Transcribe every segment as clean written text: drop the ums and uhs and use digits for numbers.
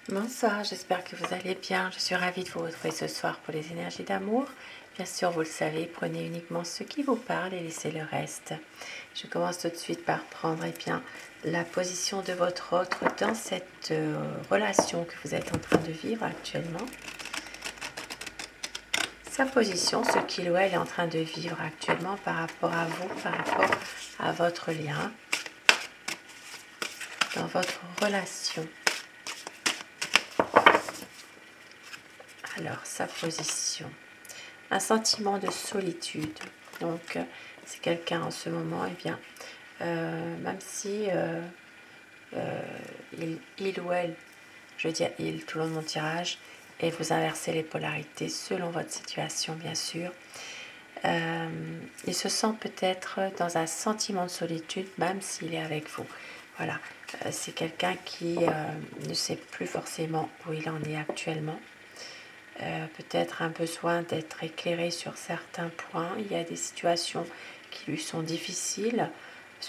Bonsoir, j'espère que vous allez bien. Je suis ravie de vous retrouver ce soir pour les énergies d'amour. Bien sûr, vous le savez, prenez uniquement ce qui vous parle et laissez le reste. Je commence tout de suite par prendre la position de votre autre dans cette relation que vous êtes en train de vivre actuellement. Sa position, ce qu'il ou elle est en train de vivre actuellement par rapport à vous, par rapport à votre lien, dans votre relation. Alors, sa position. Un sentiment de solitude. Donc, c'est quelqu'un en ce moment, même si il ou elle, je veux dire il tout le long de mon tirage, et vous inversez les polarités selon votre situation, bien sûr. Il se sent peut-être dans un sentiment de solitude, même s'il est avec vous. Voilà, c'est quelqu'un qui ne sait plus forcément où il en est actuellement. Peut-être un besoin d'être éclairé sur certains points. Il y a des situations qui lui sont difficiles,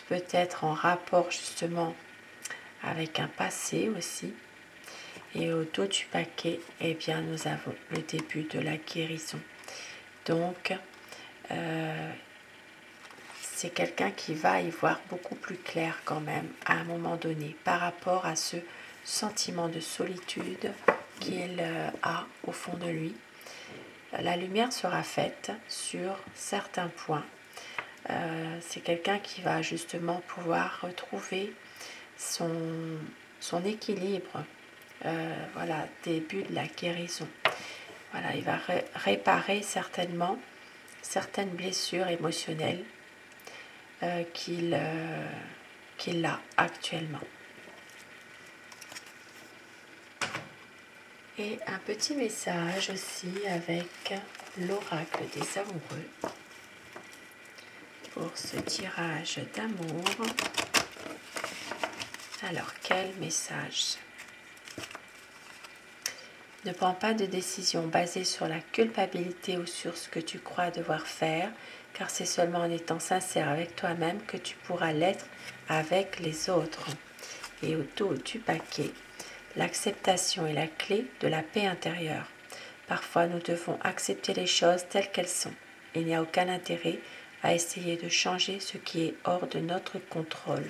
peut-être en rapport justement avec un passé aussi. Et au dos du paquet, eh bien, nous avons le début de la guérison. Donc, c'est quelqu'un qui va y voir beaucoup plus clair quand même à un moment donné par rapport à ce sentiment de solitude qu'il a au fond de lui. La lumière sera faite sur certains points. C'est quelqu'un qui va justement pouvoir retrouver son équilibre. Voilà, début de la guérison. Voilà, il va réparer certainement certaines blessures émotionnelles qu'il a actuellement. Et un petit message aussi avec l'oracle des amoureux pour ce tirage d'amour. Alors, quel message? Ne prends pas de décision basée sur la culpabilité ou sur ce que tu crois devoir faire, car c'est seulement en étant sincère avec toi-même que tu pourras l'être avec les autres. Et au dos du paquet, l'acceptation est la clé de la paix intérieure. Parfois, nous devons accepter les choses telles qu'elles sont. Il n'y a aucun intérêt à essayer de changer ce qui est hors de notre contrôle.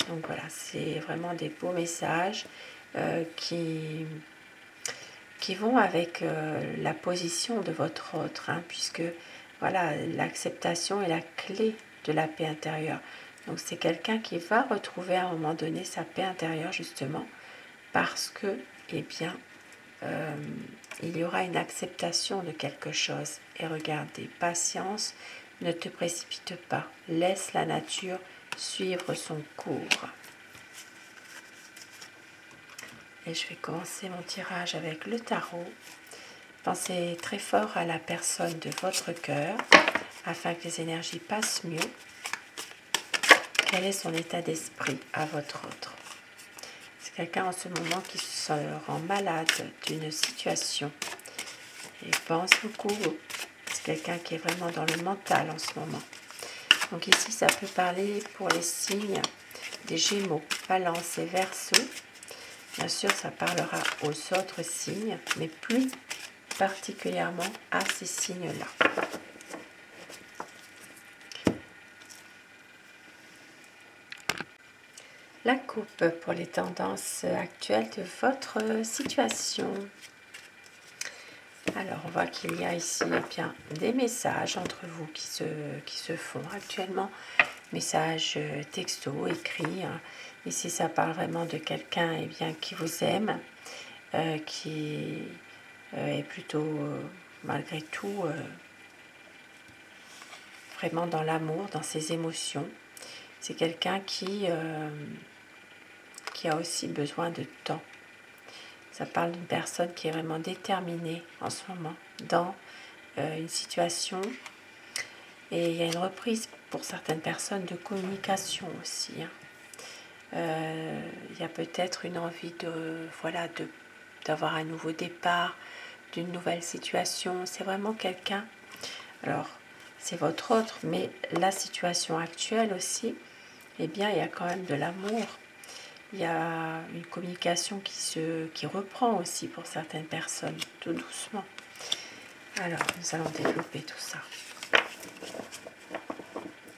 Donc voilà, c'est vraiment des beaux messages qui vont avec la position de votre autre, puisque voilà, l'acceptation est la clé de la paix intérieure. Donc c'est quelqu'un qui va retrouver à un moment donné sa paix intérieure justement parce que, eh bien, il y aura une acceptation de quelque chose. Et regardez, patience, ne te précipite pas, laisse la nature suivre son cours. Et je vais commencer mon tirage avec le tarot. Pensez très fort à la personne de votre cœur afin que les énergies passent mieux. Quel est son état d'esprit à votre autre? C'est quelqu'un en ce moment qui se rend malade d'une situation et pense beaucoup. C'est quelqu'un qui est vraiment dans le mental en ce moment. Donc ici, ça peut parler pour les signes des Gémeaux, Balance et Verseau. Bien sûr, ça parlera aux autres signes, mais plus particulièrement à ces signes-là. La coupe pour les tendances actuelles de votre situation. Alors, on voit qu'il y a ici bien des messages entre vous qui se font actuellement. Messages texto, écrits. Ici, ça parle vraiment de quelqu'un qui vous aime, qui est plutôt, malgré tout, vraiment dans l'amour, dans ses émotions. C'est quelqu'un qui a aussi besoin de temps. Ça parle d'une personne qui est vraiment déterminée en ce moment dans une situation. Et il y a une reprise pour certaines personnes de communication aussi. Il y a peut-être une envie d'avoir un nouveau départ, d'une nouvelle situation. C'est vraiment quelqu'un. Alors, c'est votre autre, mais la situation actuelle aussi, eh bien, il y a quand même de l'amour. Il y a une communication qui reprend aussi pour certaines personnes, tout doucement. Alors, nous allons développer tout ça.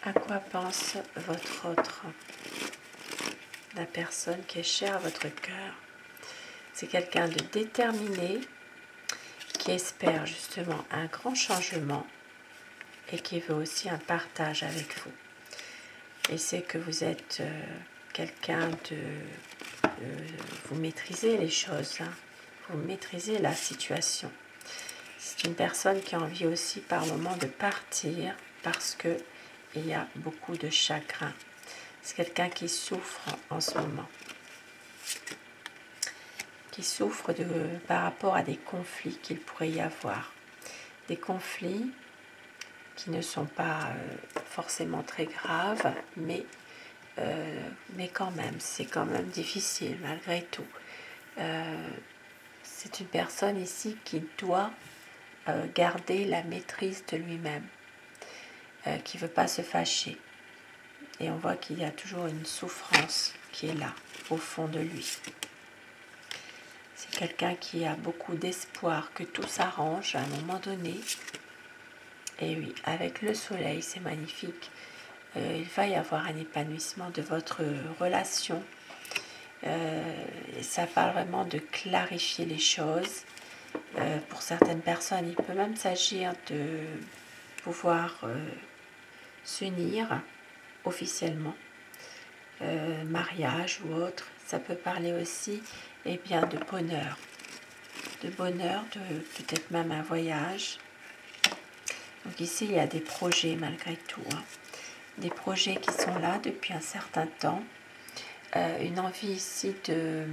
À quoi pense votre autre? La personne qui est chère à votre cœur. C'est quelqu'un de déterminé, qui espère justement un grand changement et qui veut aussi un partage avec vous. Et c'est que vous êtes quelqu'un de... vous maîtrisez les choses, hein. Vous maîtrisez la situation. C'est une personne qui a envie aussi par moment de partir parce que il y a beaucoup de chagrin. C'est quelqu'un qui souffre en ce moment. Qui souffre par rapport à des conflits qu'il pourrait y avoir. Des conflits qui ne sont pas forcément très graves, mais quand même, c'est quand même difficile malgré tout. C'est une personne ici qui doit garder la maîtrise de lui-même, qui ne veut pas se fâcher. Et on voit qu'il y a toujours une souffrance qui est là, au fond de lui. C'est quelqu'un qui a beaucoup d'espoir que tout s'arrange à un moment donné. Et oui, avec le soleil, c'est magnifique. Il va y avoir un épanouissement de votre relation. Et ça parle vraiment de clarifier les choses. Pour certaines personnes, il peut même s'agir de pouvoir s'unir officiellement, mariage ou autre. Ça peut parler aussi bien, de bonheur, de peut-être même un voyage. Donc ici, il y a des projets malgré tout, hein. Des projets qui sont là depuis un certain temps. Une envie ici de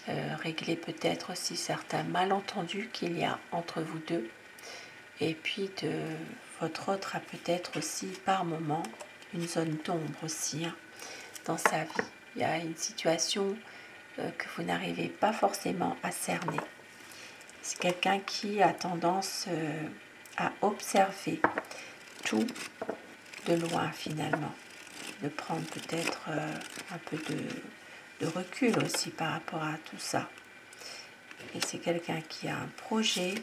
régler peut-être aussi certains malentendus qu'il y a entre vous deux. Et puis votre autre a peut-être aussi par moment une zone d'ombre aussi, hein, dans sa vie. Il y a une situation que vous n'arrivez pas forcément à cerner. C'est quelqu'un qui a tendance à observer tout de loin finalement, de prendre peut-être un peu de recul aussi par rapport à tout ça. Et c'est quelqu'un qui a un projet,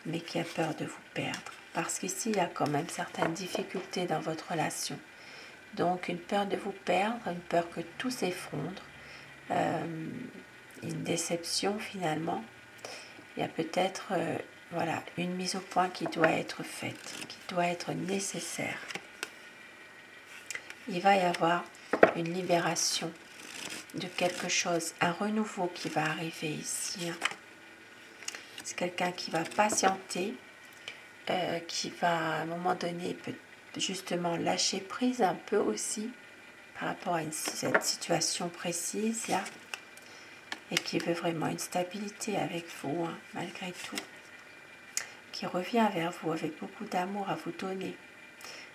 mais qui a peur de vous perdre. Parce qu'ici, il y a quand même certaines difficultés dans votre relation. Donc, une peur de vous perdre, une peur que tout s'effondre, une déception finalement. Il y a peut-être voilà, une mise au point qui doit être faite, qui doit être nécessaire. Il va y avoir une libération de quelque chose, un renouveau qui va arriver ici, hein. C'est quelqu'un qui va patienter, qui va à un moment donné justement lâcher prise un peu aussi par rapport à cette situation précise là, et qui veut vraiment une stabilité avec vous, hein, malgré tout, qui revient vers vous avec beaucoup d'amour à vous donner.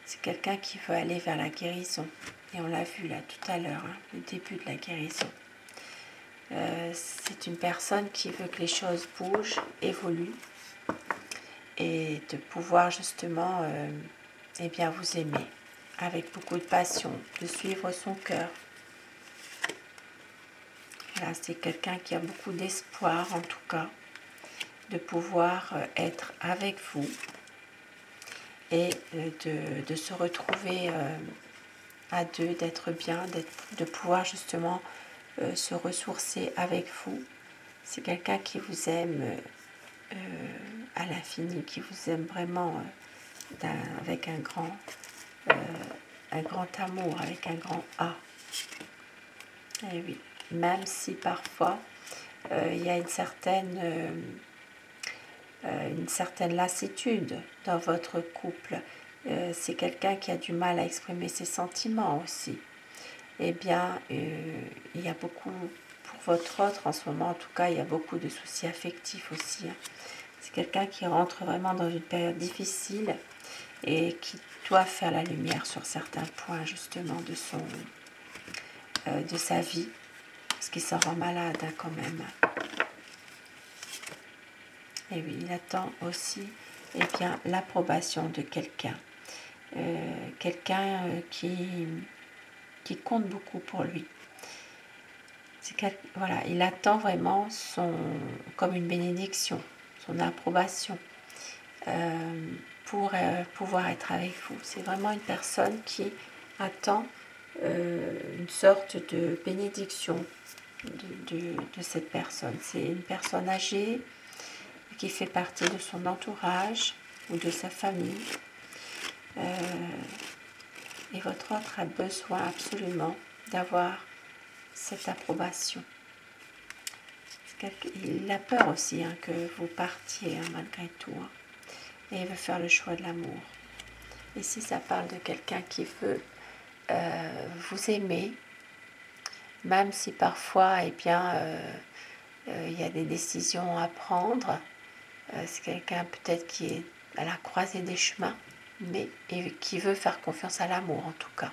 C'est quelqu'un qui veut aller vers la guérison, et on l'a vu là tout à l'heure, hein, le début de la guérison. C'est une personne qui veut que les choses bougent, évoluent, et de pouvoir justement bien vous aimer avec beaucoup de passion, de suivre son cœur. Voilà, c'est quelqu'un qui a beaucoup d'espoir en tout cas, de pouvoir être avec vous et de se retrouver à deux, d'être bien, de pouvoir justement se ressourcer avec vous. C'est quelqu'un qui vous aime à l'infini, qui vous aime vraiment avec un grand amour, avec un grand A. Et oui, même si parfois il y a une certaine lassitude dans votre couple. C'est quelqu'un qui a du mal à exprimer ses sentiments aussi. Eh bien, il y a beaucoup, pour votre autre en ce moment en tout cas, il y a beaucoup de soucis affectifs aussi, hein. C'est quelqu'un qui rentre vraiment dans une période difficile et qui doit faire la lumière sur certains points justement de sa vie, parce qu'il s'en rend malade, hein, quand même. Et oui, il attend aussi bien, l'approbation de quelqu'un. Quelqu'un qui qui compte beaucoup pour lui. Voilà, il attend vraiment comme une bénédiction, son approbation pour pouvoir être avec vous. C'est vraiment une personne qui attend une sorte de bénédiction de cette personne. C'est une personne âgée qui fait partie de son entourage ou de sa famille. Et votre autre a besoin absolument d'avoir cette approbation. Il a peur aussi que vous partiez malgré tout. Et il veut faire le choix de l'amour. Ici, ça parle de quelqu'un qui veut vous aimer, même si parfois, il y a des décisions à prendre. C'est quelqu'un peut-être qui est à la croisée des chemins, mais qui veut faire confiance à l'amour en tout cas.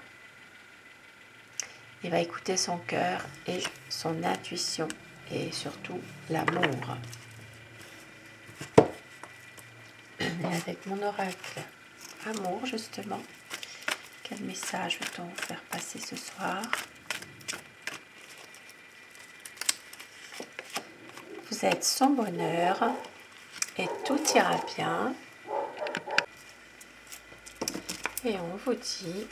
Il va écouter son cœur et son intuition et surtout l'amour. Et avec mon oracle amour justement, quel message veut-on vous faire passer ce soir? Vous êtes son bonheur et tout ira bien. Et on vous dit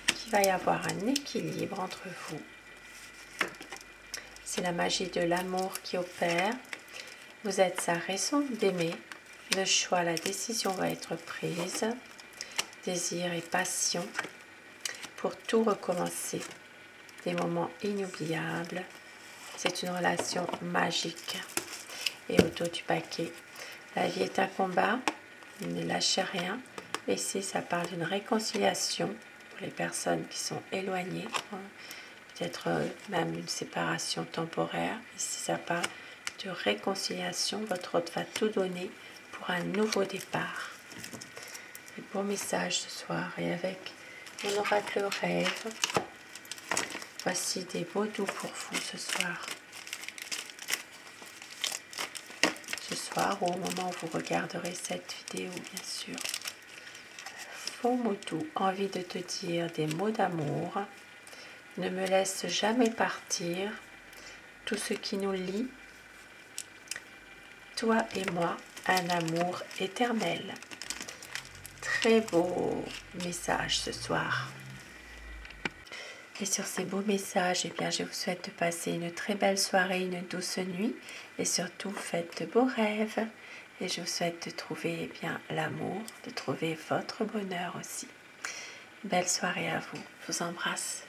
qu'il va y avoir un équilibre entre vous. C'est la magie de l'amour qui opère. Vous êtes sa raison d'aimer. Le choix, la décision va être prise. Désir et passion pour tout recommencer. Des moments inoubliables. C'est une relation magique. Et au dos du paquet, la vie est un combat. Ne lâchez rien. Ici, ça parle d'une réconciliation pour les personnes qui sont éloignées. Peut-être même une séparation temporaire. Ici, ça parle de réconciliation. Votre hôte va tout donner pour un nouveau départ. Et bon message ce soir. Et avec mon oracle rêve, voici des beaux doux pour vous ce soir. Ce soir ou au moment où vous regarderez cette vidéo, bien sûr. Faux mots doux, envie de te dire des mots d'amour. Ne me laisse jamais partir. Tout ce qui nous lie, toi et moi, un amour éternel. Très beau message ce soir. Et sur ces beaux messages, je vous souhaite de passer une très belle soirée, une douce nuit. Et surtout, faites de beaux rêves. Et je vous souhaite de trouver l'amour, de trouver votre bonheur aussi. Belle soirée à vous. Je vous embrasse.